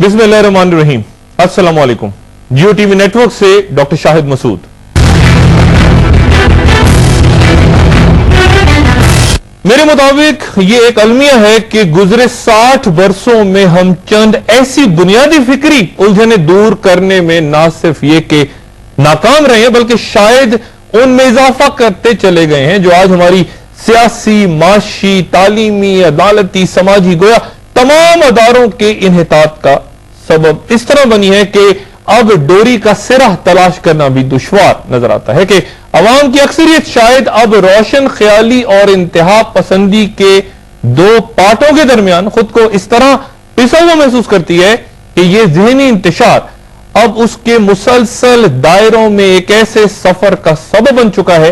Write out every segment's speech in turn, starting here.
बिस्मिल्लाहिर्रहमानिर्रहीम। अस्सलाम वालेकुम। जियो टीवी नेटवर्क से डॉक्टर शाहिद मसूद। मेरे मुताबिक ये एक अलमिया है कि गुजरे 60 बरसों में हम चंद ऐसी बुनियादी फिक्री उलझने दूर करने में ना सिर्फ ये कि नाकाम रहे हैं बल्कि शायद उनमें इजाफा करते चले गए हैं जो आज हमारी सियासी, माशी, तालीमी, अदालती, समाजी गोया तमाम अदारों के इन्हितात का सबब इस तरह बनी है कि अब डोरी का सिरा तलाश करना भी दुश्वार नजर आता है कि अवाम की अक्सरियत शायद अब रोशन ख्याली और इंतहा पसंदी के दो पार्टों के दरमियान खुद को इस तरह पिसा हुआ महसूस करती है कि यह जहनी इंतशार अब उसके मुसलसल दायरों में एक ऐसे सफर का सबब बन चुका है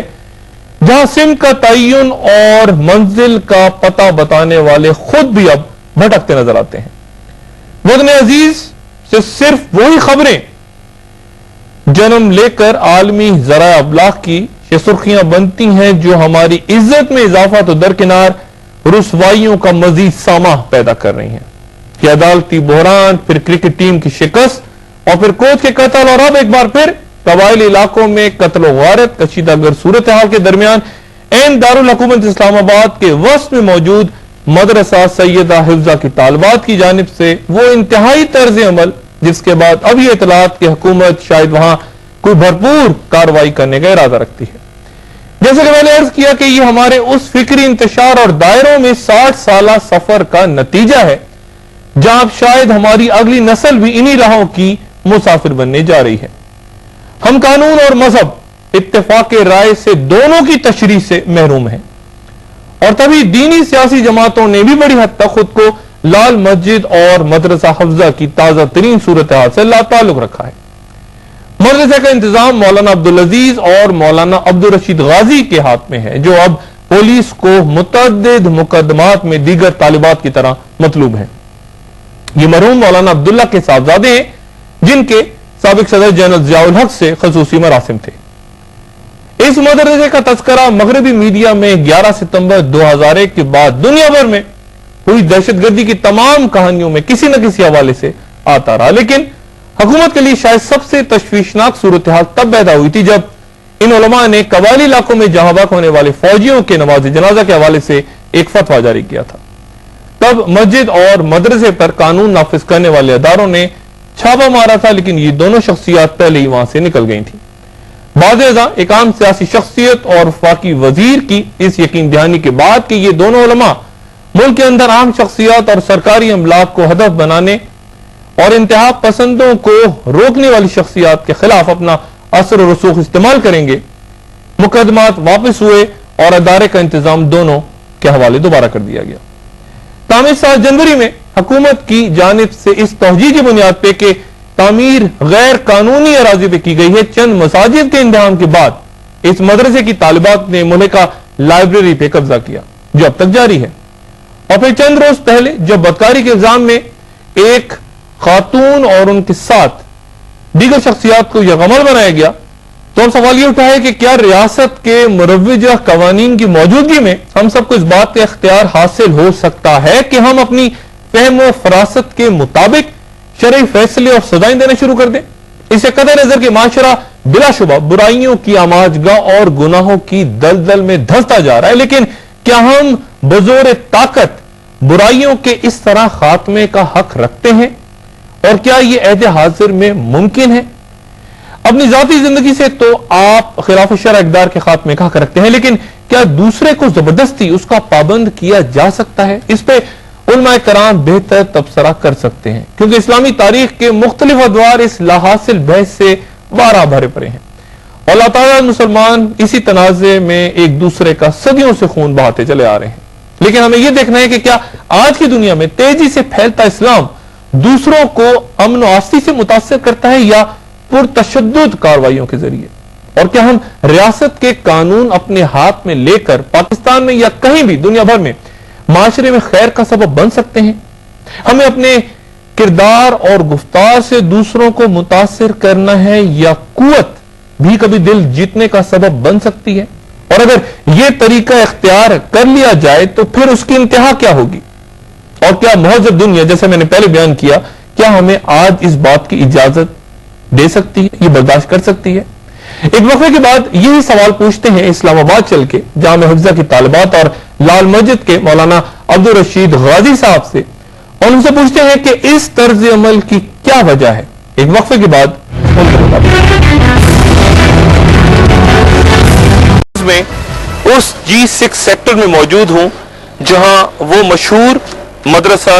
जहां सिम का तयन और मंजिल का पता बताने वाले खुद भी अब भटकते नजर आते हैं। वतन अजीज से सिर्फ वही खबरें जन्म लेकर आलमी जरा अबलाग की सुर्खियां बनती हैं जो हमारी इज्जत में इजाफा तो दरकिनार रुसवाइयों का मजीद सामा पैदा कर रही हैं कि अदालती बहरान, फिर क्रिकेट टीम की शिकस्त और फिर कोच के कत्ल और अब एक बार फिर कबायली इलाकों में कत्ल वारत कशीदागर सूरत हाल के दरमियान एन दारुल हुकूमत इस्लामाबाद के वस्त में मौजूद मदरसा सैयदा हिफ्जा की तालिबात की जानिब से वो इंतहाई तर्ज अमल जिसके बाद अब ये इतलात की हुकूमत शायद वहां कोई भरपूर कार्रवाई करने का इरादा रखती है। जैसे कि मैंने अर्ज किया कि ये हमारे उस फिक्री इंतशार और दायरों में 60 साला सफर का नतीजा है जहां अब शायद हमारी अगली नस्ल भी इन्हीं राहों की मुसाफिर बनने जा रही है। हम कानून और मजहब इत्तेफाक राय से दोनों की तशरीह से महरूम हैं और तभी दीनी सियासी जमातों ने भी बड़ी हद तक खुद को लाल मस्जिद और मदरसा हफ्जा की ताजा तरीन सूरत हाल से लाताल्लुक रखा है। मदरसे का इंतजाम मौलाना अब्दुल अजीज और मौलाना अब्दुल रशीद गाजी के हाथ में है जो अब पुलिस को मुतअद्दिद मुकदमात में दीगर तालिबात की तरह मतलूब है। ये मरहूम मौलाना अब्दुल्ला के साहबजादे हैं जिनके साबिक सदर जनरल जियाउल हक से खसूसी मरासिम थे। इस मदरसे का तस्करा मगरबी मीडिया में 11 सितंबर 2001 के बाद दुनिया भर में हुई दहशतगर्दी की तमाम कहानियों में किसी न किसी हवाले से आता रहा, लेकिन हुकूमत के लिए शायद सबसे तशवीशनाक सूरत हाल तब पैदा हुई थी जब इन उलमा ने कबायली इलाकों में जहां बाक होने वाले फौजियों के नमाज जनाजा के हवाले से एक फतवा जारी किया था। तब मस्जिद और मदरसे पर कानून नाफिज करने वाले अदारों ने छापा मारा था, लेकिन ये दोनों शख्सियत पहले ही वहां से निकल गई थी। बाज़ एक आम सियासी शख्सियत और वफाकी वजीर की इस यकीन दहानी के बाद कि ये दोनों उलमा मुल्क के अंदर आम शख्सियत और सरकारी अमलाक को हदफ बनाने और इंतहा पसंदों को रोकने वाली शख्सियत के खिलाफ अपना असर और रसूख इस्तेमाल करेंगे, मुकदमात वापस हुए और अदारे का इंतजाम दोनों के हवाले दोबारा कर दिया गया। तामीर 7 जनवरी में हुकूमत की जानिब से इस तौजीह की बुनियाद पे कि तामीर गैर कानूनी अराजी पे की गई है, चंद मसाजिद के इंतजाम के बाद इस मदरसे की तालिबात ने मुल्का लाइब्रेरी पे कब्जा किया जो अब तक जारी है। और फिर चंद रोज पहले जब बदकारी के इल्जाम में एक खातून और उनके साथ दीगर शख्सियात को यकमल बनाया गया तो हम सवाल ये उठाए कि क्या रियासत के मुरव्विजा कवानीन की मौजूदगी में हम सबको इस बात का इख्तियार हासिल हो सकता है कि हम अपनी फहम व फरासत के मुताबिक शरई फैसले और सजाएं देना शुरू कर दें। इससे कदर नजर के माशरा बिलाशुबा बुराइयों की आमाजगाह और गुनाहों की दलदल में धंसता जा रहा है, लेकिन क्या हम बजोर ताकत बुराइयों के इस तरह खात्मे का हक रखते हैं और क्या यह अहद हाजिर में मुमकिन है? अपनी जाती जिंदगी से तो आप खिलाफ शरअ इक़दार के खात्मे का हक रखते हैं, लेकिन क्या दूसरे को जबरदस्ती उसका पाबंद किया जा सकता है? इस पे उलमा कराम बेहतर तबसरा कर सकते हैं क्योंकि इस्लामी तारीख के मुख्तलिफ अदवार इस लाहासिल बहस से बारह भरे पड़े हैं और अल्लाह ताला मुसलमान इसी तनाज़े में एक दूसरे का सदियों से खून बहाते चले आ रहे हैं। लेकिन हमें यह देखना है कि क्या आज की दुनिया में तेजी से फैलता इस्लाम दूसरों को अमन और आस्ती से मुतासर करता है या पुरतशद्दुद कार्रवाइयों के जरिए, और क्या हम रियासत के कानून अपने हाथ में लेकर पाकिस्तान में या कहीं भी दुनिया भर में माशरे में खैर का सबब बन सकते हैं? हमें अपने किरदार और गुफ्तार से दूसरों को मुतासिर करना है या कुव्वत भी कभी दिल जीतने का सबब बन सकती है? और अगर यह तरीका इख्तियार कर लिया जाए तो फिर उसकी इंतहा क्या होगी? और क्या महजब दुनिया, जैसे मैंने पहले बयान किया کیا ہمیں آج اس بات کی اجازت دے سکتی ہے, یہ برداشت کر سکتی ہے؟ ایک وقفے کے بعد یہی سوال پوچھتے ہیں اسلام آباد چل کے جامعہ حفظہ کی طالبات اور لال مسجد کے مولانا عبدالرشید غازی صاحب سے, اور ان سے پوچھتے ہیں کہ اس طرز عمل کی کیا وجہ ہے. ایک وقفے کے بعد میں اس G6 سیکٹر میں موجود ہوں جہاں وہ مشہور مدرسہ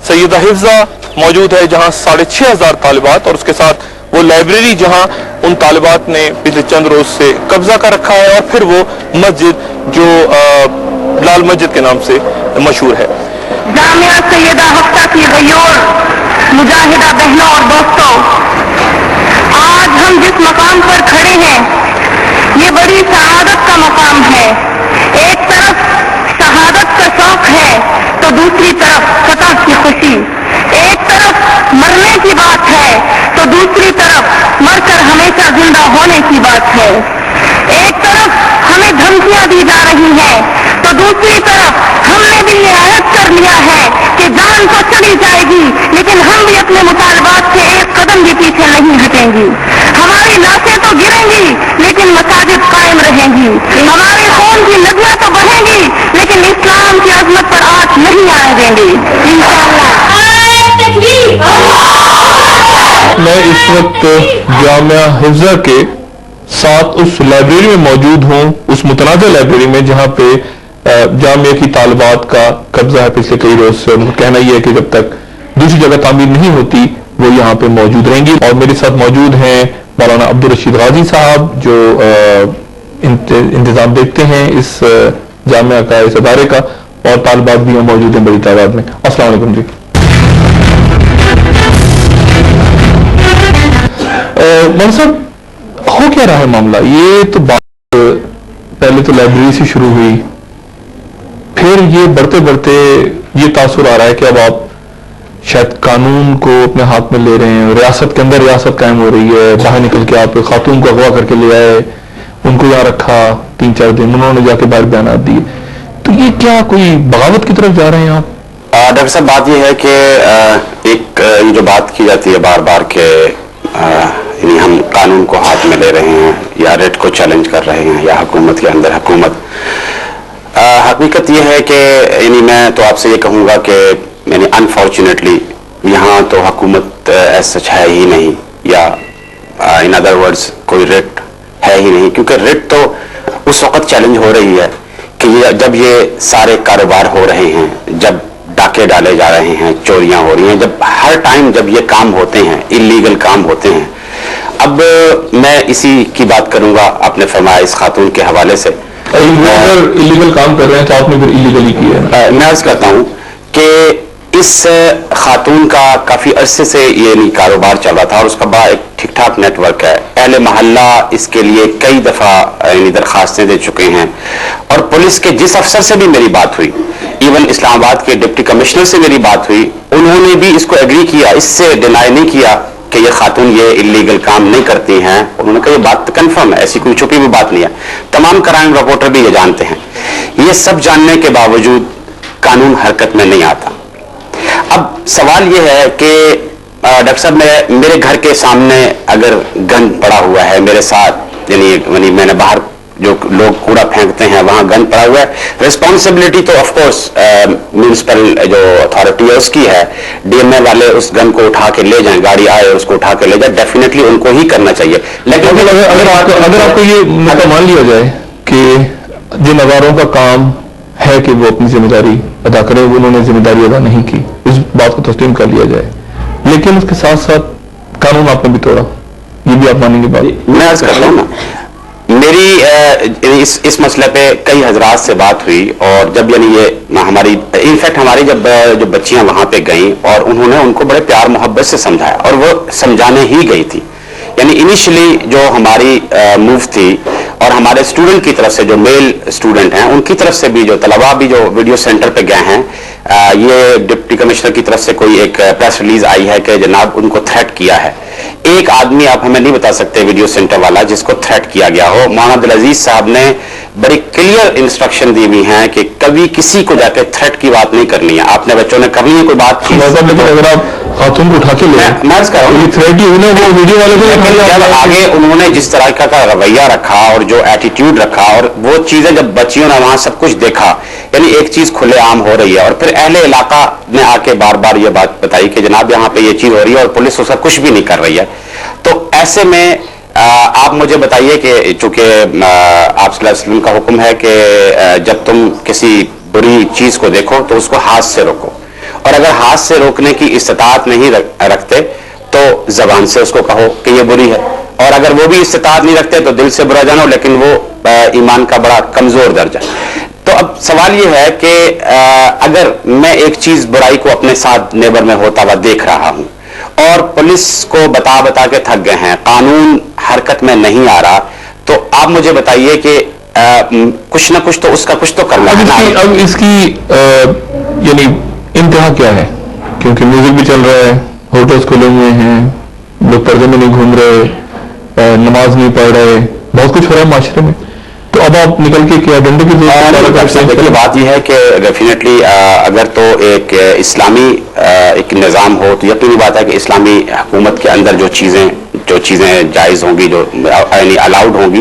سیدہ حفظہ موجود ہے, جہاں 6,500 طالبات اور اس کے ساتھ وہ لائبریری جہاں ان طالبات نے پچھلے چند روز سے قبضہ کر رکھا ہے, اور پھر وہ مسجد جو لال مسجد کے نام سے مشہور ہے. جامعہ سیدہ حفصہ کی غیور مجاہدہ بہنوں اور دوستوں, آج ہم جس مقام پر کھڑے ہیں یہ بڑی سعادت کا مقام ہے. ایک طرف شہادت کا شوق ہے تو دوسری طرف فتح کی خوشی. ایک طرف مرنے کی بات ہے تو دوسری طرف مر کر ہمیشہ زندہ ہونے کی بات ہے. ایک طرف ہمیں دھمکیاں دی جا رہی ہیں تو دوسری طرف ہم نے بھی یہ عہد کر لیا ہے کہ جان تو چلی جائے گی لیکن ہم بھی اپنے مطالبات سے ایک قدم بھی پیچھے نہیں ہٹیں گی. ہماری لاشیں تو گریں گی لیکن مساجد قائم رہیں گی. ہمارے خون کی ندیاں تو بہیں گی لیکن اسلام کی عظمت پر آنچ نہیں آنے دیں گی انشاءاللہ. میں اس وقت جامعہ حفظہ کے ساتھ اس لائبریری میں موجود ہوں, اس متنازع لائبریری میں جہاں پہ جامعہ کی طالبات کا قبضہ ہے پچھلے کئی روز سے. ان کا کہنا یہ ہے کہ جب تک دوسری جگہ تعمیر نہیں ہوتی وہ یہاں پہ موجود رہیں گی. اور میرے ساتھ موجود ہیں مولانا عبدالرشید غازی صاحب جو انتظام دیکھتے ہیں اس جامعہ کا, اس ادارے کا, اور طالبات بھی موجود ہیں بڑی تعداد میں. السلام علیکم جی. مولانا صاحب ہو کیا رہا ہے معاملہ؟ یہ تو بات پہلے تو لائبریری سے شروع ہوئی, پھر یہ بڑھتے بڑھتے یہ تاثر آ رہا ہے کہ اب آپ شاید قانون کو اپنے ہاتھ میں لے رہے ہیں, ریاست کے اندر ریاست قائم ہو رہی ہے. باہر نکل کے آپ خاتون کو اغوا کر کے لے آئے, ان کو یہاں رکھا 3-4 دن, انہوں نے جا کے باہر بیانات دیے. تو یہ کیا کوئی بغاوت کی طرف جا رہے ہیں آپ؟ ڈاکٹر صاحب بات یہ ہے کہ ایک یہ جو بات کی جاتی ہے بار بار کہ یعنی ہم قانون کو ہاتھ میں لے رہے ہیں یا ریٹ کو چیلنج کر رہے ہیں یا حکومت کے اندر حکومت, حقیقت یہ ہے کہ یعنی میں تو آپ سے یہ کہوں گا کہ یعنی انفارچونیٹلی یہاں تو حکومت ایز سچ ہے ہی نہیں, یا ان ادر ورڈز کوئی ریٹ ہے ہی نہیں, کیونکہ ریٹ تو اس وقت چیلنج ہو رہی ہے کہ جب یہ سارے کاروبار ہو رہے ہیں, جب ڈاکے ڈالے جا رہے ہیں, چوریاں ہو رہی ہیں, جب ہر ٹائم جب یہ کام ہوتے ہیں, انلیگل کام ہوتے ہیں. اب میں اسی کی بات کروں گا, آپ نے فرمایا اس خاتون کے حوالے سے. اگر انلیگل کام کر رہے ہیں تو آپ نے پھر انلیگلی کیا ہے. میں عرض کرتا ہوں کہ اس خاتون کا کافی عرصے سے یہ کاروبار چل رہا تھا اور اس کا بڑا ایک ٹھیک ٹھاک نیٹ ورک ہے. اہل محلہ اس کے لیے کئی دفعہ درخواستیں دے چکے ہیں, اور پولیس کے جس افسر سے بھی میری بات ہوئی, ایون اسلام آباد کے ڈپٹی کمشنر سے میری بات ہوئی, انہوں نے بھی اس کو ایگری کیا, اس سے ڈینائی نہیں کیا کہ یہ خاتون یہ انلیگل کام نہیں کرتی ہیں. انہوں نے کہا یہ بات کنفرم ہے, ایسی کوئی چھپی ہوئی بات نہیں ہے. تمام کرائم رپورٹر بھی یہ جانتے ہیں. یہ سب جاننے کے باوجود قانون حرکت میں نہیں آتا. اب سوال یہ ہے کہ ڈاکٹر صاحب میرے گھر کے سامنے اگر گند پڑا ہوا ہے میرے ساتھ, یعنی میں نے باہر جو لوگ کوڑا پھینکتے ہیں وہاں گند پڑا ہوا ہے, ریسپانسبلٹی تو آف کورس میونسپل جو اتھارٹی ہے اس کی ہے. ڈی ایم اے والے اس گند کو اٹھا کے لے جائیں, گاڑی آئے اور اس کو اٹھا کے لے جائیں, ڈیفینیٹلی ان کو ہی کرنا چاہیے. لیکن اگر آپ کو یہ مان لیا جائے کہ جن اداروں کا کام ہے کہ وہ اپنی ذمہ داری ادا کریں, وہ انہوں نے ذمہ داری ادا نہیں کی, اس بات کو تسلیم کر لیا جائے, لیکن اس کے ساتھ ساتھ قانون آپ نے بھی توڑا, یہ بھی آپ مانیں گے بات؟ میں عرض کرتا ہوں نا, میری اس مسئلے پہ کئی حضرات سے بات ہوئی, اور جب یعنی یہ ہماری انفیکٹ ہماری جب جو بچیاں وہاں پہ گئیں اور انہوں نے ان کو بڑے پیار محبت سے سمجھایا, اور وہ سمجھانے ہی گئی تھی. یعنی انیشلی جو ہماری موو تھی اور ہمارے اسٹوڈنٹ کی طرف سے جو میل اسٹوڈنٹ ہیں ان کی طرف سے بھی جو طلباء بھی جو ویڈیو سینٹر پہ گئے ہیں, یہ ڈپٹی کمشنر کی طرف سے کوئی ایک پریس ریلیز آئی ہے کہ جناب ان کو تھریٹ کیا ہے. ایک آدمی آپ ہمیں نہیں بتا سکتے ویڈیو سینٹر والا جس کو تھریٹ کیا گیا ہو. مولانا عبدالعزیز صاحب نے بڑی کلیئر انسٹرکشن دی ہوئی ہیں کہ کبھی کسی کو جا کے تھریٹ کی بات نہیں کرنی ہے. آپ نے بچوں نے کرنی ہے کوئی بات کی, لیکن اگر آپ खातून को उठा के ले मैं अर्ज कर रहा हूँ, थ्रेड हुई ना, वो वीडियो वाले जब आगे उन्होंने जिस तरह का रवैया रखा और जो एटीट्यूड रखा और वो चीजें जब बच्चियों ने वहां सब कुछ देखा, यानी एक चीज खुलेआम हो रही है और फिर अहले इलाका ने आके बार बार ये बात बताई कि जनाब यहाँ पे ये चीज हो रही है और पुलिस उसका कुछ भी नहीं कर रही है, तो ऐसे में आप मुझे बताइए कि चूंकि आप सल्लल्लाहु अलैहि वसल्लम का हुक्म है कि जब तुम किसी बुरी चीज को देखो तो उसको हाथ से रोको, और अगर हाथ से रोकने की इस्तिताअत नहीं रखते तो जबान से उसको कहो कि ये बुरी है, और अगर वो भी इस्तिताअत नहीं रखते तो दिल से बुरा जानो, लेकिन वो ईमान का बड़ा कमजोर दर्जा। तो अब सवाल ये है कि अगर मैं एक चीज बुराई को अपने साथ नेबर में होता हुआ देख रहा हूं और पुलिस को बता बता के थक गए हैं, कानून हरकत में नहीं आ रहा, तो आप मुझे बताइए कि कुछ ना कुछ तो उसका कुछ तो करना है। अब इसकी यानी इंतहा क्या है, क्योंकि म्यूजिक भी चल रहा है, होटल्स खुले हुए हैं, लोग पर्दे में नहीं घूम रहे, नमाज नहीं पढ़ रहे, बहुत कुछ हो रहा है माशरे में, तो अब आप निकल के क्या डंडे की देखिए बात यह है कि डेफिनेटली अगर तो एक इस्लामी एक निज़ाम हो तो यकीनी बात है कि इस्लामी हुकूमत के अंदर जो चीज़ें जायज़ होंगी, जो यानी अलाउड होंगी,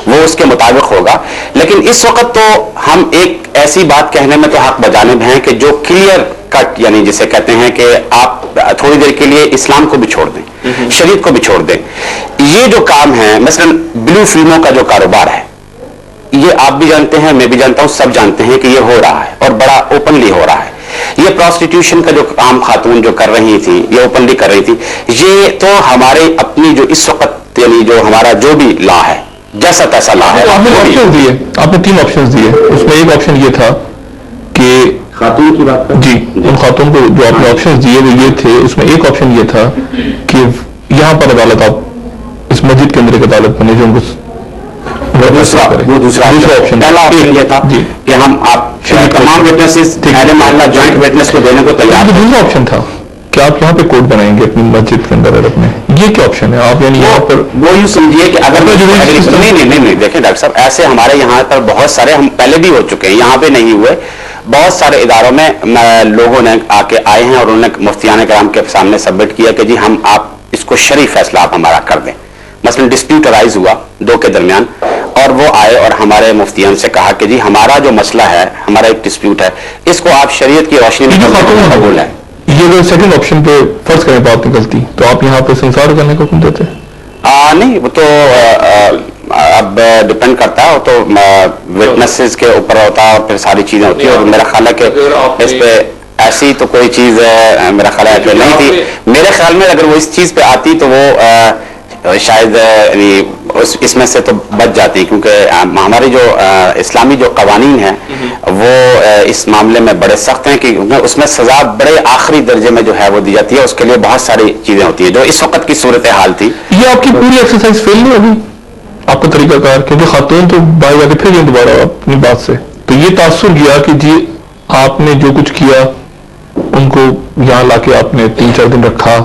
वो उसके मुताबिक होगा। लेकिन इस वक्त तो हम एक ऐसी बात कहने में तो हक बजानिब हैं कि जो क्लियर कट, यानी जिसे कहते हैं कि आप थोड़ी देर के लिए इस्लाम को भी छोड़ दें, शरीयत को भी छोड़ दें। ये जो काम है, मसलन ब्लू फिल्मों का जो कारोबार है, ये आप भी जानते हैं, मैं भी जानता हूं, सब जानते हैं कि ये हो रहा है और बड़ा ओपनली हो रहा है। ये प्रोस्टिट्यूशन का जो काम खातून जो कर रही थी, ये ओपनली कर रही थी, ये तो हमारे अपनी जो इस वक्त यानी जो हमारा जो भी लॉ है, जैसा तैसा लॉ है। आपने ऑप्शन दिए, आपने 3 ऑप्शन दिए, उसमें एक ऑप्शन ये था कि खातून की बात जी, उन खातून को जो आपने ऑप्शन दिए वो ये थे, उसमें एक ऑप्शन ये था कि यहाँ पर अदालत, आप इस मस्जिद के अंदर एक अदालत बने जो उनको दूसरा ऑप्शन, पहला ऑप्शन ये था कि हम आप तमाम विटनेसेस अहले मोहल्ला जॉइंट विटनेस को देने को तैयार। दूसरा ऑप्शन था कि आप यहाँ पे कोर्ट बनाएंगे अपनी मस्जिद के अंदर अरब में, ये क्या ऑप्शन है? आप यानी यहाँ पर वो यूं समझिए कि अगर नहीं देखें डॉक्टर साहब, ऐसे हमारे यहाँ पर बहुत सारे, हम पहले भी हो चुके हैं, यहाँ पे नहीं हुए, बहुत सारे इदारों में लोगों ने आके आए हैं और उन्होंने मुफ्तियान कराम के सामने सबमिट किया कि जी हम आप इसको शरीफ फैसला आप हमारा कर दें। मसलन डिस्प्यूट अराइज हुआ 2 के दरमियान और वो आए और हमारे मुफ्तियान से कहा कि जी हमारा जो मसला है, हमारा एक डिस्प्यूट है, इसको आप शरीयत की रोशनी में कबूल है। ये अगर सेकंड ऑप्शन पे फर्ज करें बात निकलती तो आप यहाँ पे संसार करने को क्यों देते? नहीं, वो तो अब डिपेंड करता है, वो तो विटनेसेस के ऊपर होता है और फिर सारी चीजें होती है, और मेरा ख्याल है कि इस पे ऐसी तो कोई चीज मेरा ख्याल है नहीं थी। मेरे ख्याल में अगर वो इस चीज पे आती तो वो शायद इसमें से तो बच जाती, क्योंकि हमारी जो इस्लामी जो कवानीन है वो इस मामले में बड़े सख्त हैं कि उसमें सजा बड़े आखिरी दर्जे में जो है वो दी जाती है, उसके लिए बहुत सारी चीजें होती है जो इस वक्त की सूरत हाल थी। ये आपकी पूरी एक्सरसाइज फेल नहीं होगी आपका तरीकाकार, क्योंकि खातून तो बाहर जाके फिर गई दोबारा अपनी बात से, तो ये तासुर गया कि जी आपने जो कुछ किया उनको यहाँ लाके आपने 3-4 दिन रखा,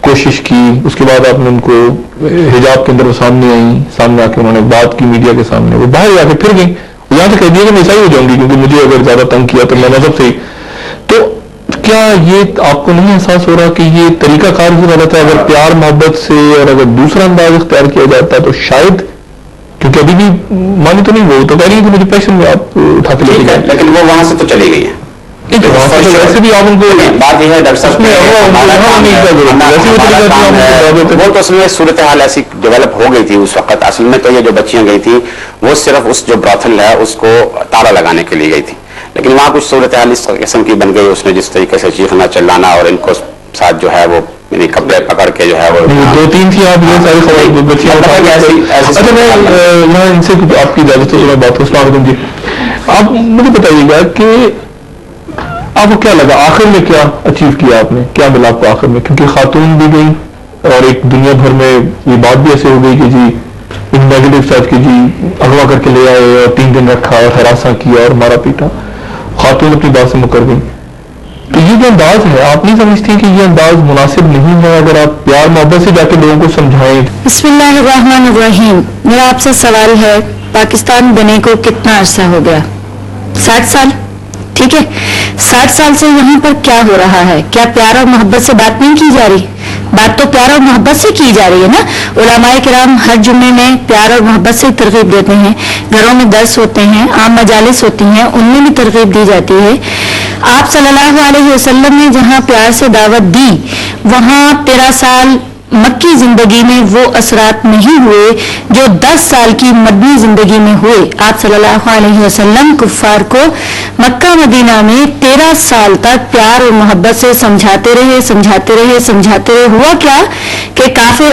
कोशिश की, उसके बाद आपने उनको हिजाब के अंदर वो सामने आके उन्होंने बात की मीडिया के सामने, वो बाहर जाके फिर गई, यहाँ से कह दिया कि मैं ईसाई हो जाऊंगी क्योंकि मुझे अगर ज्यादा तंग किया तो मैं मजहब से ही। तो क्या ये आपको नहीं एहसास हो रहा कि ये तरीकाकार ही गलत है? अगर प्यार मोहब्बत से और अगर दूसरा अंदाज इख्तियार किया जाता है तो शायद, क्योंकि अभी भी मानी तो नहीं, वो तो कह रही है कि मुझे पैशन में आप उठा के लेके गए, लेकिन वो वहां से तो चली गई है। वैसे भी आप उनको बात यह है डॉक्टर साहब, वो तो उसमें सूरत हाल ऐसी डेवलप हो गई थी उस वक्त। असल में तो ये जो बच्चियां गई थी वो सिर्फ उस जो ब्रॉथल है उसको ताला लगाने के लिए गई थी, लेकिन वहां कुछ सूरत हाल इस किस्म की बन गई, उसने जिस तरीके से चीखना चिल्लाना और इनको साथ जो है वो कपड़े पकड़ के जो है वो 2-3 थी आप ये सारी बच्चियां। अच्छा, मैं यहाँ इनसे आपकी इजाजत से मैं बात करूँ जी, आप मुझे बताइएगा कि आपको क्या लगा आखिर में, क्या अचीव किया आपने, क्या मिला आपको आखिर में? क्योंकि खातून भी गई और एक दुनिया भर में ये बात भी ऐसे हो गई कि जी एक नेगेटिव साइड की जी अगवा करके ले आए और 3 दिन रखा और हरासा किया और मारा पीटा, खातून अपनी बात से मुकर गई। तो ये जो अंदाज है, आप नहीं समझती कि ये अंदाज मुनासिब नहीं है? अगर आप प्यार मोहब्बत से जाके लोगों को समझाएं। बिस्मिल्लाहिर्रहमानिर्रहीम, मेरा आपसे सवाल है, पाकिस्तान बने को कितना अरसा हो गया? 60 साल, ٹھیک ہے. 60 سال سے یہاں پر کیا ہو رہا ہے؟ کیا پیار اور محبت سے بات نہیں کی جا رہی؟ بات تو پیار اور محبت سے کی جا رہی ہے نا. علماء کرام ہر جمعے میں پیار اور محبت سے ترغیب دیتے ہیں. گھروں میں درس ہوتے ہیں, عام مجالس ہوتی ہیں, ان میں بھی ترغیب دی جاتی ہے. آپ صلی اللہ علیہ وسلم نے جہاں پیار سے دعوت دی, وہاں 13 سال مکی زندگی میں وہ اثرات نہیں ہوئے جو 10 سال کی مدنی زندگی میں ہوئے. آپ صلی اللہ علیہ وسلم کفار کو مکہ مدینہ میں 13 سال تک پیار اور محبت سے سمجھاتے رہے. ہوا کیا کہ کافر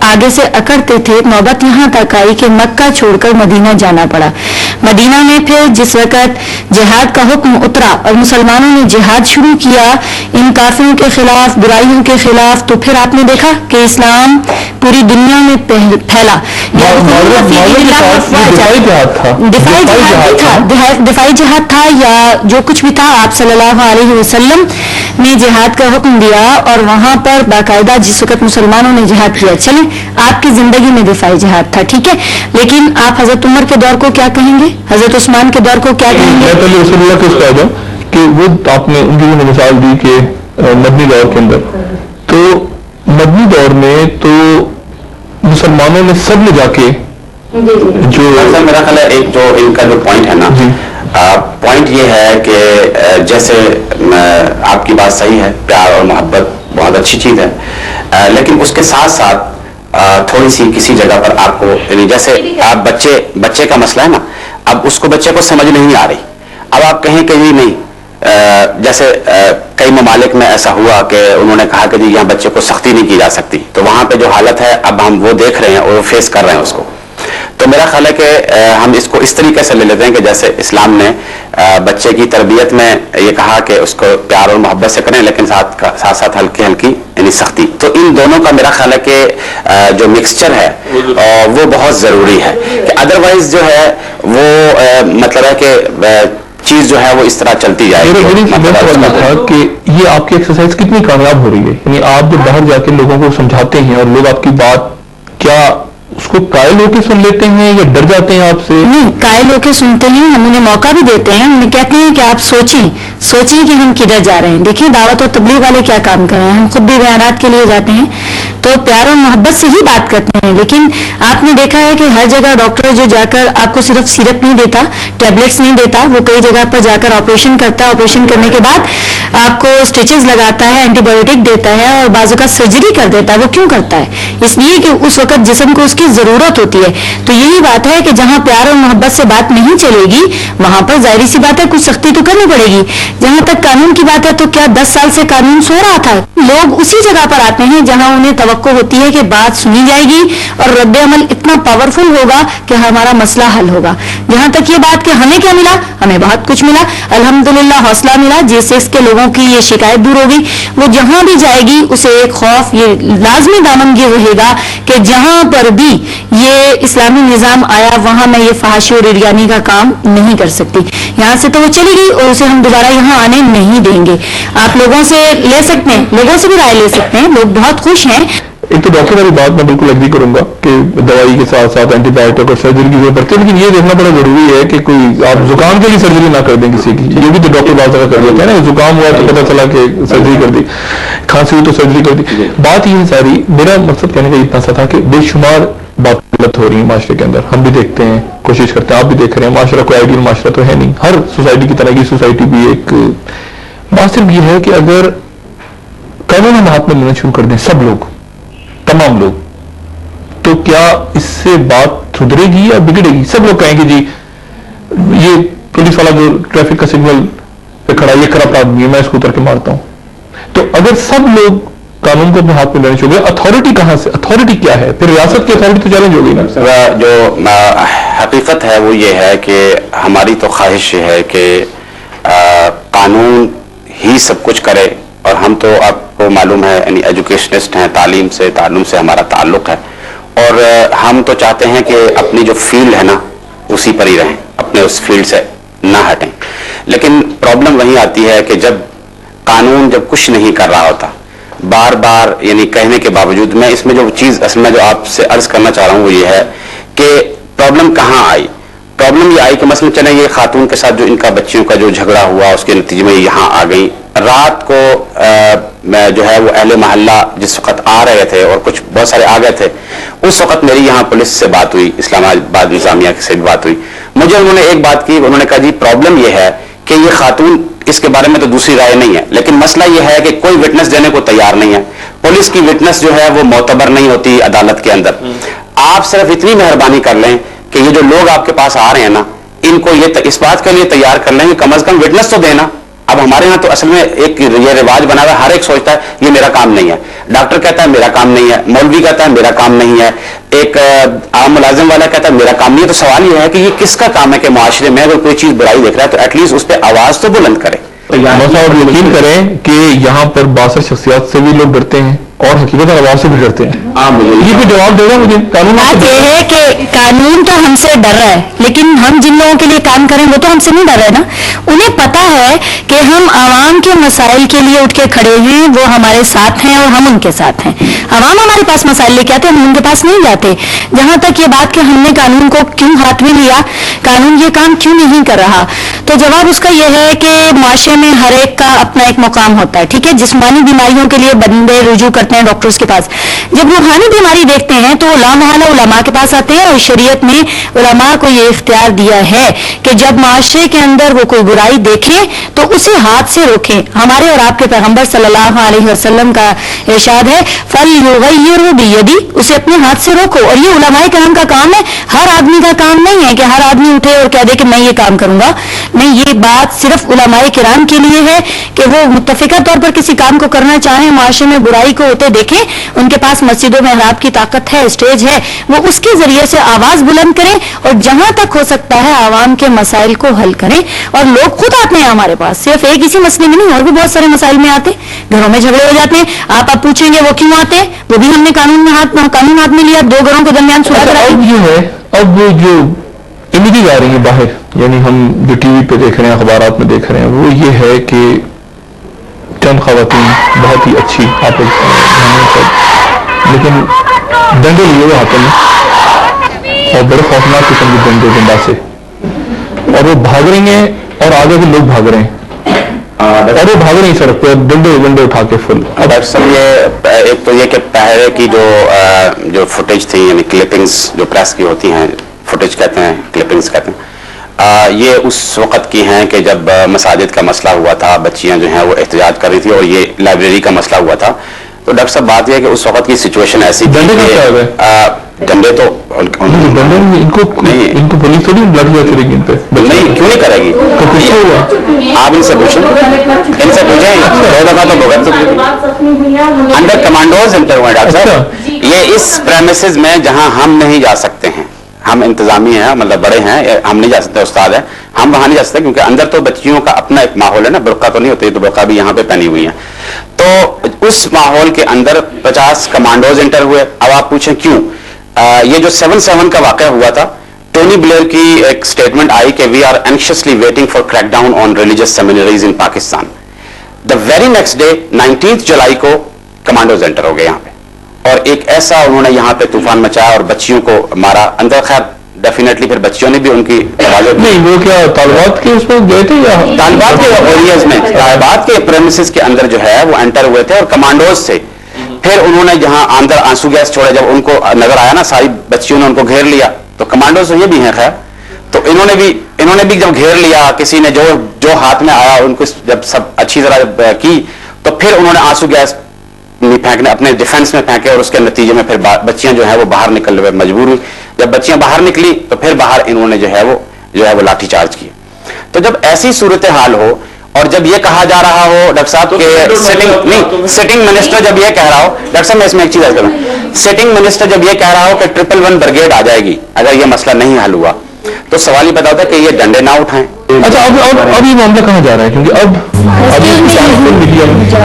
آگے سے اکڑتے تھے. نوبت یہاں تک آئی کہ مکہ چھوڑ کر مدینہ جانا پڑا. مدینہ میں پھر جس وقت جہاد کا حکم اترا اور مسلمانوں نے جہاد شروع کیا ان کافروں کے خلاف, برائیوں کے خلاف, تو پھر آپ نے دیکھا کہ اسلام پوری دنیا میں پھیلا. دفاعی جہاد تھا یا جو کچھ بھی تھا, آپ صلی اللہ علیہ وسلم نے جہاد کا حکم دیا اور وہاں پر باقاعدہ جس وقت مسلمانوں نے جہاد کیا. چلیں, آپ کی زندگی میں دفاعی جہاد تھا, ٹھیک ہے, لیکن آپ حضرت عمر کے دور کو کیا کہیں گے, حضرت عثمان کے دور کو کیا کہیں گے؟ میں پہلے رسول اللہ کو کہہ دوں کہ وہ آپ نے ان کی مثال دی کہ مدنی دور کے اندر, تو مدنی دور میں تو مسلمانوں نے سب نے جا کے جو میرا خیال ہے ایک جو ان کا جو پوائنٹ ہے نا, پوائنٹ یہ ہے کہ جیسے آپ کی بات صحیح ہے, پیار اور محبت بہت اچھی چیز ہے, لیکن اس کے ساتھ ساتھ تھوڑی سی کسی جگہ پر آپ کو, یعنی جیسے آپ بچے کا مسئلہ ہے نا, اب اس کو بچے کو سمجھ نہیں آ رہی. اب آپ کہیں کہ جی نہیں, جیسے کئی ممالک میں ایسا ہوا کہ انہوں نے کہا کہ جی یہاں بچے کو سختی نہیں کی جا سکتی, تو وہاں پہ جو حالت ہے اب ہم وہ دیکھ رہے ہیں اور وہ فیس کر رہے ہیں اس کو. تو میرا خیال ہے کہ ہم اس کو اس طریقے سے لے لیتے ہیں کہ جیسے اسلام نے بچے کی تربیت میں یہ کہا کہ اس کو پیار اور محبت سے کریں, لیکن ساتھ ساتھ ہلکی یعنی سختی. تو ان دونوں کا میرا خیال ہے کہ جو مکسچر ہے وہ بہت ضروری ہے, کہ ادروائز جو ہے وہ مطلب ہے کہ چیز جو ہے وہ اس طرح چلتی جائے گی. میرا سوال یہ تھا کہ یہ آپ کی ایکسرسائز کتنی کامیاب ہو رہی ہے, یعنی آپ جب باہر جا کے لوگوں کو سمجھاتے ہیں اور لوگ آپ کی بات کیا اس کو قائل ہو کے سن لیتے ہیں یا ڈر جاتے ہیں آپ سے؟ نہیں, قائل ہو کے سنتے ہیں, ہم انہیں موقع بھی دیتے ہیں, انہیں کہتے ہیں کہ آپ سوچیں کہ ہم کدھر جا رہے ہیں. دیکھیں دعوت اور تبلیغ والے کیا کام کر رہے ہیں, ہم خود بھی بیانات کے لیے جاتے ہیں تو پیار اور محبت سے ہی بات کرتے ہیں. لیکن آپ نے دیکھا ہے کہ ہر جگہ ڈاکٹر جو جا کر آپ کو صرف سیرپ نہیں دیتا, ٹیبلٹس نہیں دیتا, وہ کئی جگہ پر جا کر آپریشن کرتا ہے, آپریشن کرنے کے بعد آپ کو اسٹیچز لگاتا ہے, اینٹی بایوٹک دیتا ہے اور بعض اوقات سرجری کر دیتا ہے. وہ کیوں کرتا ہے؟ اس لیے کہ اس وقت جسم کو اس کی ضرورت ہوتی ہے. تو یہی بات ہے کہ جہاں پیار اور محبت سے بات نہیں چلے گی وہاں پر ظاہری سی بات ہے کچھ سختی تو کرنی پڑے گی. جہاں تک قانون کی بات ہے تو کیا 10 سال سے قانون سو رہا تھا؟ لوگ اسی جگہ پر آتے ہیں جہاں انہیں توقع ہوتی ہے کہ بات سنی جائے گی اور رد عمل اتنا پاورفل ہوگا کہ ہمارا مسئلہ حل ہوگا. جہاں تک یہ بات کہ ہمیں کیا ملا, ہمیں بہت کچھ ملا, الحمدللہ حوصلہ ملا, جس سے اس کے لوگوں کی یہ شکایت دور ہوگی. وہ جہاں بھی جائے گی اسے ایک خوف یہ لازمی دامنگیر رہے گا کہ جہاں پر بھی یہ اسلامی نظام آیا وہاں میں یہ فحاشی اور عریانی کا کام نہیں کر سکتی. یہاں سے تو وہ چلی گئی اور اسے ہم دوبارہ یہاں آنے نہیں دیں گے. آپ لوگوں سے لے سکتے ہیں, لوگوں سے بھی رائے لے سکتے ہیں, لوگ بہت خوش ہیں. ایک تو ڈاکٹر والی بات میں بالکل ایگری کروں گا کہ دوائی کے ساتھ ساتھ اینٹی بایوٹک اور سرجری کی ضرورت پڑتی ہے, لیکن یہ دیکھنا بڑا ضروری ہے کہ کوئی آپ زکام کے لیے سرجری نہ کر دیں کسی کی. یہ بھی تو ڈاکٹر بعض جگہ کر دیتے ہیں نا, زکام ہوا تو پتہ چلا کہ سرجری کر دی, کھانسی ہوئی تو سرجری کر دی. بات یہ ساری, میرا مقصد کہنے کا اتنا سا تھا کہ بے شمار بات غلط ہو رہی ہے معاشرے کے اندر. ہم بھی دیکھتے ہیں, کوشش کرتے ہیں, آپ بھی دیکھ رہے ہیں. معاشرہ کوئی آئیڈیل معاشرہ تو ہے نہیں, ہر سوسائٹی کی طرح کی سوسائٹی بھی ایک. بات صرف یہ ہے کہ اگر قانون ہم ہاتھ میں لینا شروع کر دیں سب لوگ, تمام لوگ, تو کیا اس سے بات سدھرے گی یا بگڑے گی؟ سب لوگ کہیں گے جی یہ پولیس والا جو ٹریفک کا سگنل پہ کھڑا یہ کرپٹ آدمی ہے, میں اس کو اتر کے مارتا ہوں. تو اگر سب لوگ قانون کو اپنے ہاتھ میں لینے شروع کریں, اتھارٹی کہاں سے, اتھارٹی کیا ہے؟ پھر ریاست کی اتھارٹی تو چیلنج ہوگی نا. جو حقیقت ہے وہ یہ ہے کہ ہماری تو خواہش یہ ہے کہ قانون ہی سب کچھ کرے, اور ہم تو آپ کو معلوم ہے یعنی ایجوکیشنسٹ ہیں, تعلیم سے ہمارا تعلق ہے, اور ہم تو چاہتے ہیں کہ اپنی جو فیلڈ ہے نا اسی پر ہی رہیں, اپنے اس فیلڈ سے نہ ہٹیں. لیکن پرابلم وہیں آتی ہے کہ جب قانون جب کچھ نہیں کر رہا ہوتا, بار بار یعنی کہنے کے باوجود, میں اس میں جو چیز اصل میں جو آپ سے عرض کرنا چاہ رہا ہوں وہ یہ ہے کہ پرابلم کہاں آئی. प्रॉब्लम ये आई कि मसलन चले ये खातून के साथ जो इनका बच्चियों का जो झगड़ा हुआ उसके नतीजे में यहाँ आ गई। रात को जो है वो अहले मोहल्ला जिस वक्त आ रहे थे और कुछ बहुत सारे आ गए थे, उस वक्त मेरी यहाँ पुलिस से बात हुई, इस्लामाबाद इंतजामिया से भी बात हुई। मुझे उन्होंने एक बात की, उन्होंने कहा जी प्रॉब्लम ये है कि ये खातून, इसके बारे में तो दूसरी राय नहीं है, लेकिन मसला ये है कि कोई विटनेस देने को तैयार नहीं है। पुलिस की विटनेस जो है वो मोतबर नहीं होती अदालत के अंदर। आप सिर्फ इतनी मेहरबानी कर लें कि ये जो लोग आपके पास आ रहे हैं ना, इनको ये इस बात के लिए तैयार कर लें कि कम से कम विटनेस तो देना। अब हमारे यहाँ तो असल में एक ये रिवाज बना हुआ है, हर एक सोचता है ये मेरा काम नहीं है। डॉक्टर कहता है मेरा काम नहीं है, मौलवी कहता है मेरा काम नहीं है, एक आम मुलाजिम वाला कहता है मेरा काम नहीं है। तो सवाल ये है कि ये किसका काम है कि माशरे में अगर कोई चीज बुराई देख रहा है तो एटलीस्ट उस पर आवाज तो बुलंद करे। और यकीन करें कि यहाँ पर 62 शख्सियात से भी लोग डरते हैं और हकीकत आवाज से भी डरते हैं। ये भी जवाब देगा मुझे कानून। बात यह है कि कानून तो हमसे डर रहा है, लेकिन हम जिन लोगों के लिए काम करें वो तो हमसे नहीं डर रहे ना। उन्हें पता है कि हम आवाम के मसाइल के लिए उठ के खड़े हैं, वो हमारे साथ हैं और हम उनके साथ हैं। आवाम हमारे पास मसाइल लेके आते हैं, हम उनके पास नहीं जाते। जहां तक ये बात कि हमने कानून को क्यों हाथ में लिया, कानून ये काम क्यों नहीं कर रहा, तो जवाब उसका यह है कि माशरे में हर एक का अपना एक मुकाम होता है। ठीक है, जिस्मानी बीमारियों के लिए बंदे रुजू करते हैं डॉक्टर्स के पास, जब रूहानी बीमारी देखते हैं तो लामहला उलमा के पास आते हैं। और शरीयत में उलमा को ये इख्तियार दिया है कि जब माशरे के अंदर वो कोई बुराई देखें तो उसे हाथ से रोकें। हमारे और आपके पैगंबर सल्लल्लाहु अलैहि वसल्लम का इरशाद है फलयुगय्यिरहु बियदी, उसे अपने हाथ से रोको। और ये उलमाए किराम का काम है, हर आदमी का काम नहीं है कि हर आदमी उठे और कह दे कि मैं ये काम करूंगा। नहीं, ये बात सिर्फ उलमाए किराम के लिए है कि वो मुत्तफिका तौर पर किसी काम को करना चाहें, माशरे में बुराई को होते देखें, उनके पास मस्जिदों में महराब की ताकत है, स्टेज है, वो उसके जरिए से आवाज बुलंद करें और जहां तक हो सकता है आवाम के मसाइल को हल करें। और लोग खुद आते हैं हमारे पास, सिर्फ एक इसी मसले में नहीं, और भी बहुत सारे मसाइल में आते, घरों में झगड़े हो जाते हैं। आप अब पूछेंगे वो क्यों आते हैं, वो भी हमने कानून हाथ में लिया, दो घरों के दरमियान सुलह कराई। अब ये है, अब जो इमेजेस आ रही है बाहर, यानी हम जो टीवी पे देख रहे हैं, अखबारात में देख रहे हैं, वो ये है कि चंद खवातीन बहुत ही अच्छी आप लेकिन डंडे लिए हुए हाथों में और बड़े खौफनाक किस्म के डंडे डंडा से, और वो भाग रही हैं और आगे भी लोग भाग रहे हैं और वो भाग रही हैं सड़क पे डंडे डंडे उठा के फुल। डॉक्टर साहब, ये एक तो ये कि पहले की जो फुटेज थी, यानी क्लिपिंग्स जो प्रेस की होती हैं, फुटेज कहते हैं, क्लिपिंग्स कहते हैं, ये उस वक्त की हैं कि जब मसाजिद का मसला हुआ था, बच्चियां जो हैं वो एहतजाज कर रही थी और ये लाइब्रेरी का मसला हुआ था। तो डॉक्टर साहब बात यह है कि उस वक्त की सिचुएशन ऐसी थी कि डंडे तो इनको पुलिस थोड़ी लाठीचार्ज करेगी इन पे, नहीं, क्यों नहीं करेगी? आप इनसे पूछें, अंडर कमांडोज इंटर हुए डॉक्टर साहब। ये इस प्रेमिसेस में जहां हम नहीं जा सकते हैं, हम इंतजामी हैं, मतलब बड़े हैं, हम नहीं जा सकते, उस्ताद हैं, हम वहां नहीं जा सकते क्योंकि अंदर तो बच्चियों का अपना एक माहौल है ना, बुर्का तो नहीं होती, तो बुर्का भी यहाँ पे पहनी हुई है। तो उस माहौल के अंदर 50 कमांडोज एंटर हुए। अब आप पूछें क्यों? ये जो 7/7 का वाकया हुआ था, टोनी ब्लेयर की एक स्टेटमेंट आई कि we are anxiously waiting for crackdown on religious seminaries in Pakistan. The very next day 19 जुलाई को कमांडोज एंटर हो गए यहाँ पे और एक ऐसा उन्होंने यहाँ पे तूफान मचाया और बच्चियों को मारा। अंदर खैर डेफिनेटली फिर बच्चियों ने भी उनकी नहीं, वो क्या तालिबात के उसमें गए थे या तालिबात के एरियाज में, तालिबात के प्रेमिसेस के अंदर जो है वो एंटर हुए थे और कमांडोज से फिर उन्होंने जहां अंदर आंसू गैस छोड़ा, जब उनको नजर आया ना सारी बच्चियों ने उनको घेर लिया, तो कमांडोज तो ये भी हैं खैर, तो इन्होंने भी जब घेर लिया, किसी ने जो हाथ में आया उनको जब सब अच्छी तरह की, तो फिर उन्होंने आंसू गैस फेंकने अपने डिफेंस में फेंके और उसके नतीजे में फिर बच्चियां जो है वो बाहर निकलने में मजबूर हुई। जब बच्चियां बाहर निकली तो फिर बाहर इन्होंने जो है वो लाठीचार्ज किए। तो जब ऐसी सूरत हाल हो और जब ये कहा जा रहा हो डॉक्टर साहब के सिटिंग मिनिस्टर जब ये कह रहा हो, डॉक्टर साहब मैं इसमें एक चीज अर्ज करूं, सिटिंग मिनिस्टर जब ये कह रहा हो कि 111 ब्रिगेड आ जाएगी अगर ये मसला नहीं हल हुआ, तो सवाल ये बताता है कि ये डंडे ना उठाएं। अच्छा, अब ये मामला कहाँ जा रहा है? क्योंकि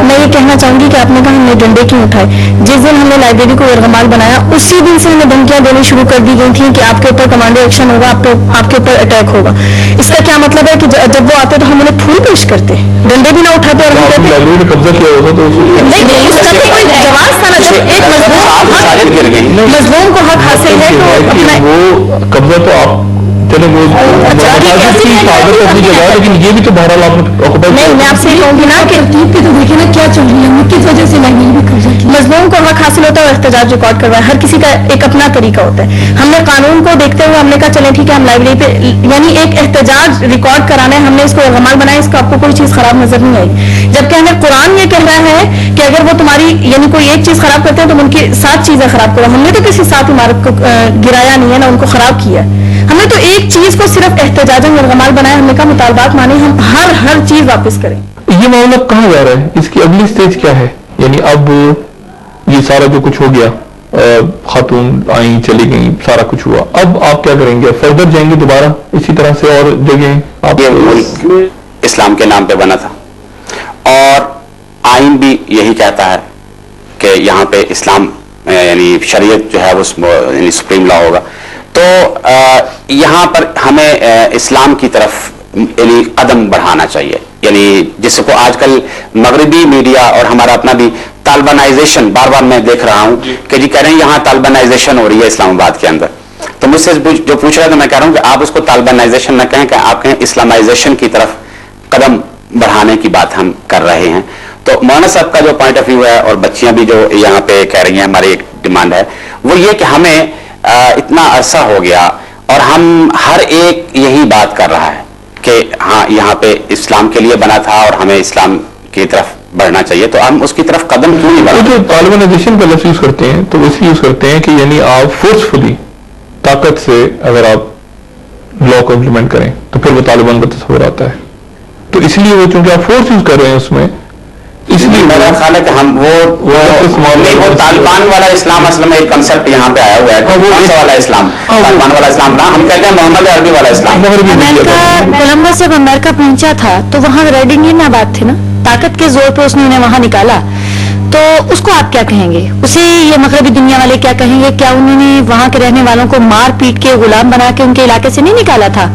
मैं ये कहना चाहूंगी कि आपने कहा हमने डंडे क्यों उठाए। जिस दिन हमने लाइब्रेरी को गैरकमाल बनाया उसी दिन से हमें धमकियां देनी शुरू कर दी गई थी कि आपके ऊपर कमांडो एक्शन होगा, आपके ऊपर अटैक होगा। इसका क्या मतलब है कि जब वो आते तो हम उन्हें फूल पेश करते, डंडे भी ना उठाते और हम कहते कब्जा किया होगा तो कोई जवाब था ना, जब एक मजलूम को हक हासिल है तो वो कब्जा तो आप चलो वो मसाजिद की हिफाजत अपनी जगह, लेकिन ये भी तो बहरहाल आपने नहीं, मैं आपसे ये कहूंगी ना कि तरतीब पे तो देखिए ना क्या चल रही है, किस वजह से महंगी भी कर जाती है। मजलूम को हक हासिल होता है और एहतजाज रिकॉर्ड करवाए, हर किसी का एक अपना तरीका होता है। हमने कानून को देखते हुए हमने कहा चलें ठीक है, हम लाइब्रेरी पे यानी एक एहतजाज रिकॉर्ड कराना है, हमने इसको गमाल बनाया, इसको आपको कोई चीज खराब नजर नहीं आई। जबकि हमें कुरान ये कह रहा है कि अगर वो तुम्हारी यानी कोई एक चीज खराब करते हैं तो उनकी 7 चीजें खराब करो। हमने तो किसी 7 इमारत को गिराया नहीं है ना उनको खराब किया, हमने तो एक चीज को सिर्फ एहतजाजन और गमाल बनाया। हमने कहा मुतालबात माने, हम हर चीज वापस करें। ये मामला कहाँ जा रहा है, इसकी अगली स्टेज क्या है? यानी अब ये सारा जो कुछ हो गया, खातून आई चली गई, सारा कुछ हुआ, अब आप क्या करेंगे? फर्दर जाएंगे दोबारा इसी तरह से और जगह? आप ये मुल्क इस्लाम के नाम पे बना था और आइन भी यही कहता है कि यहाँ पे इस्लाम यानी शरीयत जो है वो यानी सुप्रीम लॉ होगा। तो यहाँ पर हमें इस्लाम की तरफ यानी कदम बढ़ाना चाहिए, यानी जिसको आजकल मगरबी मीडिया और हमारा अपना भी तालिबानाइजेशन, बार बार मैं देख रहा हूँ कि जी कह रहे हैं यहाँ तालिबानाइजेशन हो रही है इस्लामाबाद के अंदर। तो मुझसे जो पूछ रहा है तो मैं कह रहा हूँ कि आप उसको तालिबानाइजेशन न कहें, कि आप कहें इस्लामाइजेशन की तरफ कदम बढ़ाने की बात हम कर रहे हैं। तो मौलाना साहब का जो पॉइंट ऑफ व्यू है और बच्चियां भी जो यहाँ पे कह रही हैं, हमारी एक डिमांड है वो ये कि हमें इतना अरसा हो गया और हम हर एक यही बात कर रहा है कि हाँ यहाँ पे इस्लाम के लिए बना था और हमें इस्लाम की तरफ बढ़ना चाहिए, तो हम उसकी तरफ कदम क्यों नहीं बढ़ाते? जो तालिबानाइजेशन का लफ्ज़ यूज करते हैं तो इसलिए यूज करते हैं कि यानी आप फोर्सफुली ताकत से अगर आप लॉ को इम्प्लीमेंट करें तो फिर वो तालिबान का तस्वर आता है। तो इसलिए वो चूंकि आप फोर्स यूज कर रहे हैं उसमें, इसलिए मेरा ख्याल है कि हम वो तालिबान वाला इस्लाम असल में एक कंसेप्ट यहाँ पे आया हुआ है। कौन सा वाला इस्लाम? तालिबान वाला इस्लाम ना, हम कहते हैं मोहम्मद अरबी वाला इस्लाम। अमेरिका कोलंबस जब अमेरिका पहुंचा था तो वहाँ रेड इंडियन आबाद थे ना, ताकत के जोर पर उसने उन्हें वहां निकाला। तो उसको आप क्या कहेंगे? उसे ये मगरबी दुनिया वाले क्या कहेंगे? क्या उन्होंने वहां के रहने वालों को मार पीट के गुलाम बना के उनके इलाके से नहीं निकाला था?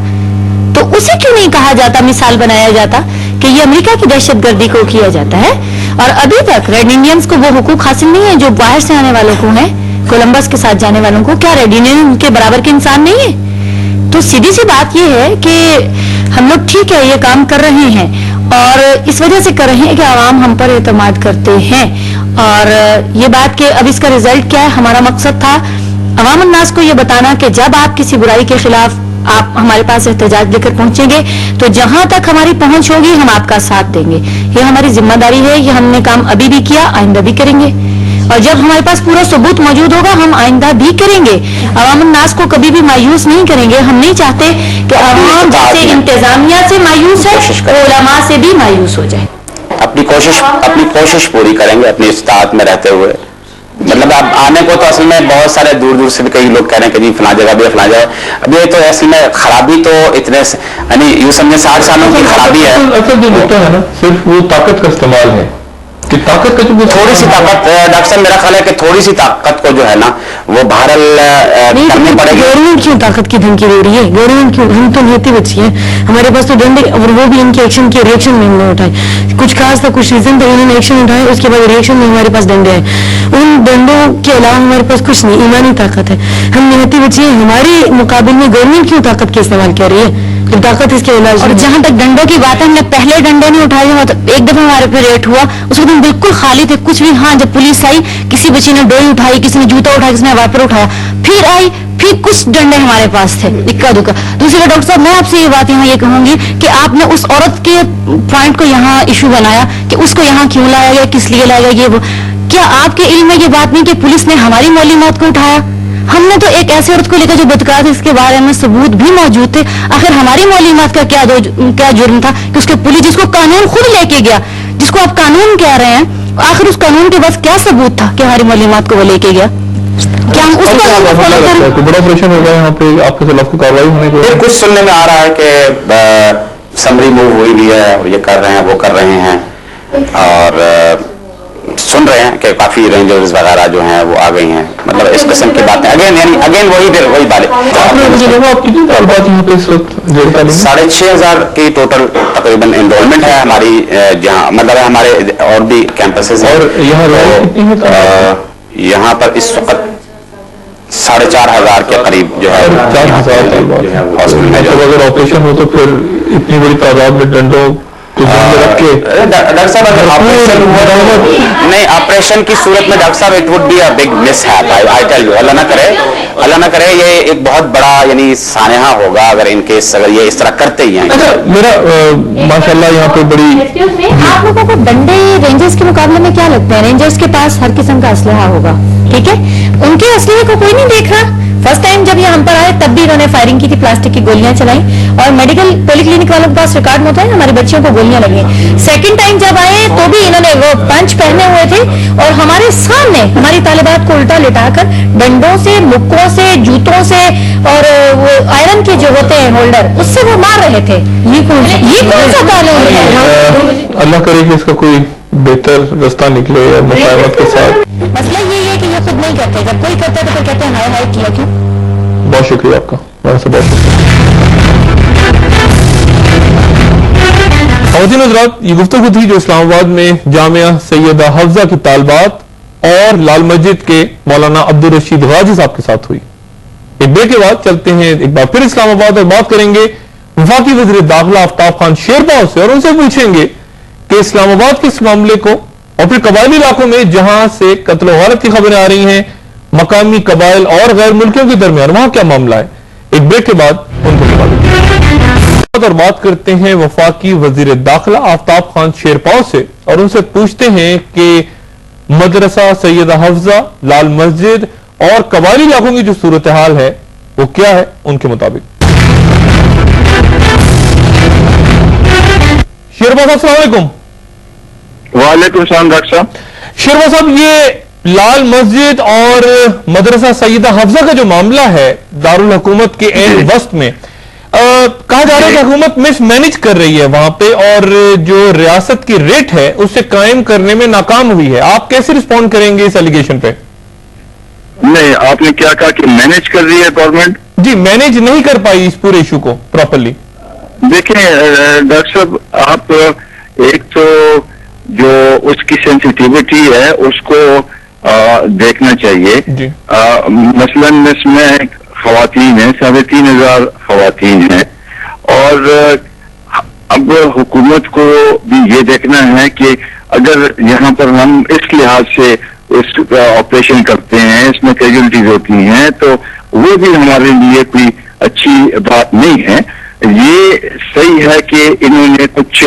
तो उसे क्यों नहीं कहा जाता, मिसाल बनाया जाता कि ये अमेरिका की दहशतगर्दी को किया जाता है? और अभी तक रेड इंडियंस को वो हुकूक हासिल नहीं है जो बाहर से आने वालों को है, कोलंबस के साथ जाने वालों को। क्या रेड इंडियन उनके बराबर के इंसान नहीं है? तो सीधी सी बात ये है कि हम लोग ठीक है ये काम कर रहे हैं और इस वजह से कर रहे हैं कि आवाम हम पर एतमाद करते हैं। और ये बात कि अब इसका रिजल्ट क्या है, हमारा मकसद था अवाम अन्नास को ये बताना कि जब आप किसी बुराई के खिलाफ आप हमारे पास एहतजाज लेकर पहुंचेंगे तो जहां तक हमारी पहुंच होगी हम आपका साथ देंगे। ये हमारी जिम्मेदारी है, ये हमने काम अभी भी किया, आइंदा भी करेंगे। और जब हमारे पास पूरा सबूत मौजूद होगा हम आइंदा भी करेंगे। अवाम अन्नास को कभी भी मायूस नहीं करेंगे। हम नहीं चाहते कि अवाम जैसे इंतजामिया से मायूस है उलमा से भी मायूस हो जाए। अपनी कोशिश पूरी करेंगे अपनी इस्ताअत में रहते हुए। मतलब अब आने को तो असल में बहुत सारे दूर दूर से भी कई लोग कह रहे हैं कि जी फला जगह भी फला जगह, अब ये तो असल में खराबी तो इतने यानी यूं समझे 60 सालों की खराबी है। असल जो मुद्दा है ना सिर्फ वो ताकत का इस्तेमाल है कि ताकत का जो थोड़ी सी ताकत, डॉक्टर साहब मेरा ख्याल है कि थोड़ी सी ताकत को जो है ना वो बहरहाल करनी पड़ेगी। गवर्नमेंट क्यों ताकत की धमकी दे रही है? गवर्नमेंट क्यों? हम तो नियति बच्ची है, हमारे पास तो डंडे, और वो भी इनके एक्शन के रिएक्शन में इन्होंने उठाए। कुछ खास था, कुछ रीजन था, इन्होंने एक्शन उठाए, उसके बाद रिएक्शन में हमारे पास डंडे आए। उन डंडों के अलावा हमारे पास कुछ नहीं, ईमानी ताकत है। हम नियति बच्ची है, हमारे मुकाबले में गवर्नमेंट क्यों ताकत का इस्तेमाल कर रही है? ताकत इसके इलाज। और जहां तक डंडों की बात है, हमने पहले डंडे नहीं उठाए थे, मतलब एक दफा हमारे पे रेट हुआ, उस वक्त हम बिल्कुल खाली थे, कुछ भी। हाँ, जब पुलिस आई किसी बच्ची ने डोई उठाई, किसी ने जूता उठाया, किसी ने वाइपर उठाया, फिर आई, फिर कुछ डंडे हमारे पास थे, इक्का दुक्का। दूसरी डॉक्टर साहब मैं आपसे ये बात यहाँ ये कहूंगी कि आपने उस औरत के पॉइंट को यहाँ इशू बनाया कि उसको यहाँ क्यों लाया गया, किस लिए लाया गया, ये वो। क्या आपके इल्म में ये बात नहीं कि पुलिस ने हमारी मौलिमात को उठाया? हमने तो एक ऐसी औरत को लेकर जो बदकार थी, इसके बारे में सबूत भी मौजूद थे। आखिर हमारी मौलिमात का क्या जुर्म था कि उसके पुलिस, जिसको कानून खुद लेके गया, जिसको आप कानून कह रहे हैं, आखिर उस कानून के पास क्या सबूत था कि हमारी मौलिमात को वो लेके गया? क्या हम उसको फॉलो करें? बड़ा ऑपरेशन होगा यहाँ पे आपके खिलाफ कार्रवाई होने को? कुछ सुनने में आ रहा है कि समरी मूव हुई भी है और ये कर रहे हैं वो कर रहे हैं, और सुन रहे हैं कि काफी रेंजर्स वगैरह जो हैं वो आ गई हैं। मतलब इस किस्म की बातें अगेन वही बात। 6,500 की टोटल तकरीबन एनरोलमेंट है हमारी, जहाँ मतलब हमारे और भी कैंपसेस हैं। और यहाँ पर इस वक्त 4,500 के करीब जो है 4,000 तलवार। हॉस्पिटल में मतलब अगर ऑपरेशन हो तो फिर इतनी बड़ी तादाद में डंडों को रख के डॉक्टर साहब अगर ऑपरेशन हुआ नहीं, ऑपरेशन की सूरत में डॉक्टर साहब it would be a big mishap, I tell you, Allah ना करे ये एक बहुत बड़ा यानी सानहा होगा अगर इनकेस अगर ये इस तरह करते ही हैं। अच्छा, मेरा माशाल्लाह यहाँ पे बड़ी एक्सक्यूज मी, आप लोगों को डंडे रेंजर्स के मुकाबले में क्या लगता है? रेंजर्स के पास हर किस्म का असलहा होगा, ठीक है, उनके असलहे को कोई नहीं देख रहा। फर्स्ट टाइम जब ये हम पर आए तब भी इन्होंने फायरिंग की थी, प्लास्टिक की गोलियां चलाई और मेडिकल पॉलीक्लिनिक वालों के पास रिकॉर्ड होता है हमारी बच्चियों को गोलियां लगी। सेकंड टाइम जब आए तो भी इन्होंने वो पंच पहने हुए थे और हमारे सामने हमारी तालिबात को उल्टा लिटाकर डंडों से, मुक्कों से, जूतों से और वो आयरन के जो होते हैं होल्डर, उससे वो मार रहे थे। ये कौन सा कानून है? अल्लाह करे कि इसका कोई बेहतर रास्ता निकले या मुकाबत के साथ। मसला ये है कि ये खुद नहीं करते, जब कोई करता है तो फिर कहते हैं हाय हाय किया क्यों। बहुत शुक्रिया आपका, बहुत शुक्रिया। ख़वातीन हज़रात, ये गुफ्तगू थी जो इस्लामाबाद में जामिया सैयदा हफ्जा की तालबात और लाल मस्जिद के मौलाना अब्दुल रशीद गाजी साहब के साथ हुई। एक ब्रेक के बाद चलते हैं एक बार फिर इस्लामाबाद और बात करेंगे वफाकी वज़ीर दाखिला आफ्ताब खान शेरपाव से और उनसे पूछेंगे कि इस्लामाबाद के इस मामले को और फिर कबायली इलाकों में जहां से कत्ल व गारत की खबरें आ रही हैं, मकामी कबाइल और गैर मुल्कियों के दरमियान वहां क्या मामला है। एक ब्रेक के बाद उनको और बात करते हैं वफाकी वजीर दाखिला आफ्ताब खान शेरपाव से और उनसे पूछते हैं कि मदरसा सैयदा हफ्जा, लाल मस्जिद और कबायली इलाकों की जो सूरत हाल है वो क्या है उनके मुताबिक। शेरपाव साहब अस्सलाम वालेकुम। वालेकुम सलाम डॉक्टर साहब। शेरवा साहब, ये लाल मस्जिद और मदरसा सैयदा हफ्जा का जो मामला है दारुल हुकूमत के एन वस्त में कहा जा रहा है कि हुकूमत मिसमैनेज कर रही है वहां पे और जो रियासत की रेट है उसे कायम करने में नाकाम हुई है। आप कैसे रिस्पॉन्ड करेंगे इस एलिगेशन पे? नहीं, आपने क्या कहा कि मैनेज कर रही है गवर्नमेंट? जी, मैनेज नहीं कर पाई इस पूरे इशू को प्रॉपरली। देखें डॉक्टर साहब, आप एक तो जो उसकी सेंसिटिविटी है उसको देखना चाहिए। मसलन इसमें खवातीन है, 3,500 खवातीन है और अब हुकूमत को भी ये देखना है कि अगर यहाँ पर हम इस लिहाज से इस ऑपरेशन करते हैं, इसमें कैजुअलिटीज होती हैं, तो वो भी हमारे लिए कोई अच्छी बात नहीं है। ये सही है कि इन्होंने कुछ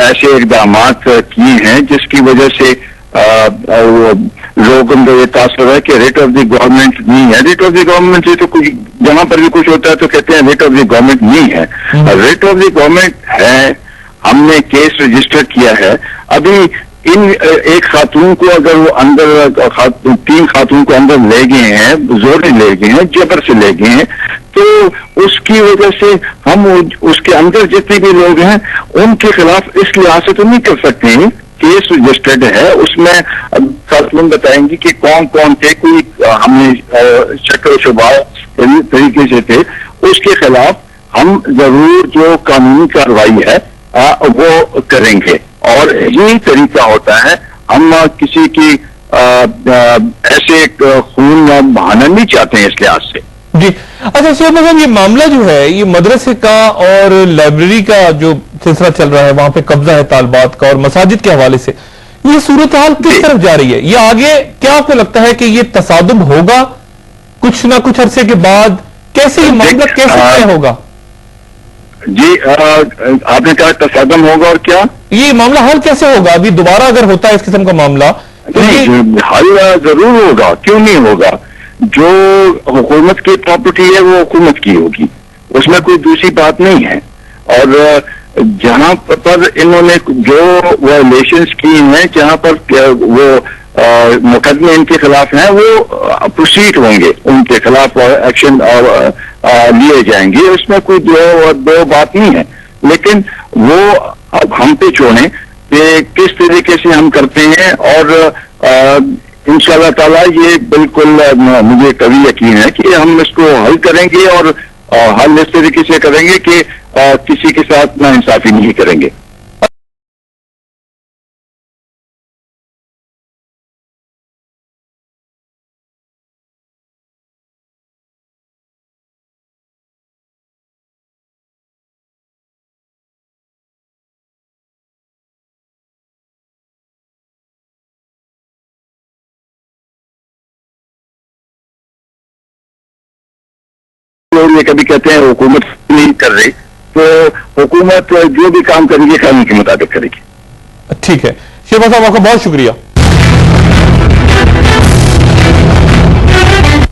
ऐसे इकदाम किए हैं जिसकी वजह से लोगों को ये तासर है कि रेट ऑफ द गवर्नमेंट नहीं है। रेट ऑफ द गवर्नमेंट से तो कुछ जहां पर भी कुछ होता है तो कहते हैं रेट ऑफ द गवर्नमेंट नहीं है। रेट ऑफ द गवर्नमेंट है, हमने केस रजिस्टर किया है। अभी इन एक खातून को अगर वो अंदर 3 खातून को अंदर ले गए हैं, जोर ले गए हैं, जबर से ले गए हैं, तो उसकी वजह से हम उसके अंदर जितने भी लोग हैं उनके खिलाफ इस लिहाज से तो नहीं कर सकते हैं। केस रजिस्टर्ड है, उसमें खातून बताएंगी कि कौन कौन थे, कोई हमने शक व शुबा तरीके से थे, उसके खिलाफ हम जरूर जो कानूनी कार्रवाई है वो करेंगे। और यही तरीका होता है, हम किसी की ऐसे खून बहाना नहीं चाहते हैं इस लिहाज से। जी अच्छा सर, मतलब ये मामला जो है ये मदरसे का और लाइब्रेरी का जो सिलसिला चल रहा है वहां पे कब्जा है तालबात का और मसाजिद के हवाले से, ये सूरत हाल किस तरफ जा रही है? ये आगे क्या आपको लगता है कि ये तसादुम होगा कुछ ना कुछ अरसे के बाद? कैसे ये मामला कैसे तय होगा? जी आपने कहा तसादम होगा और क्या ये मामला हल कैसे होगा? अभी दोबारा अगर होता है इस किस्म का मामला नहीं, हल जरूर होगा, क्यों नहीं होगा। जो हुकूमत की प्रॉपर्टी है वो हुकूमत की होगी, उसमें कोई दूसरी बात नहीं है। और जहां पर इन्होंने जो वायलेशंस की हैं, जहां पर वो मुकदमे इनके खिलाफ हैं, वो प्रोसीड होंगे, उनके खिलाफ एक्शन लिए जाएंगे, उसमें कोई दो बात नहीं है। लेकिन वो अब हम पे छोड़ें कि किस तरीके से हम करते हैं। और इंशाअल्लाह ताला ये बिल्कुल मुझे कभी यकीन है कि हम इसको हल करेंगे और हल इस तरीके से करेंगे कि किसी के साथ नाइंसाफी नहीं करेंगे। और ये कभी कहते हैं हुकूमत नहीं कर रही, तो हुकूमत जो भी काम करेगी कानून के मुताबिक करेगी। ठीक है शेरबाज साहब, आपका बहुत शुक्रिया।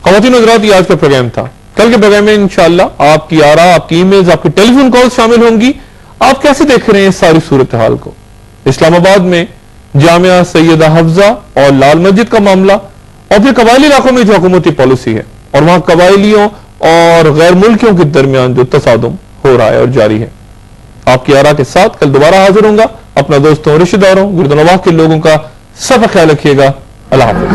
ख़वातीन हज़रात, ये आज का प्रोग्राम था। कल के प्रोग्राम में इंशाअल्लाह आपकी आरा, आपकी ईमेल्स, आपकी टेलीफोन कॉल्स शामिल होंगी। आप कैसे देख रहे हैं इस सारी सूरत हाल को? इस्लामाबाद में जामिया सैयदा हफ्जा और लाल मस्जिद का मामला, और फिर कबायली इलाकों में जो हुकूमती पॉलिसी है, और वहां कबायलियों और गैर मुल्कियों के दरमियान जो तसादुम हो रहा है और जारी है। आपकी आरा के साथ कल दोबारा हाजिर होऊंगा। अपना दोस्तों, रिश्तेदारों, गुर्दनवाह के लोगों का सब ख्याल रखिएगा। अल्लाह हाफ़िज़।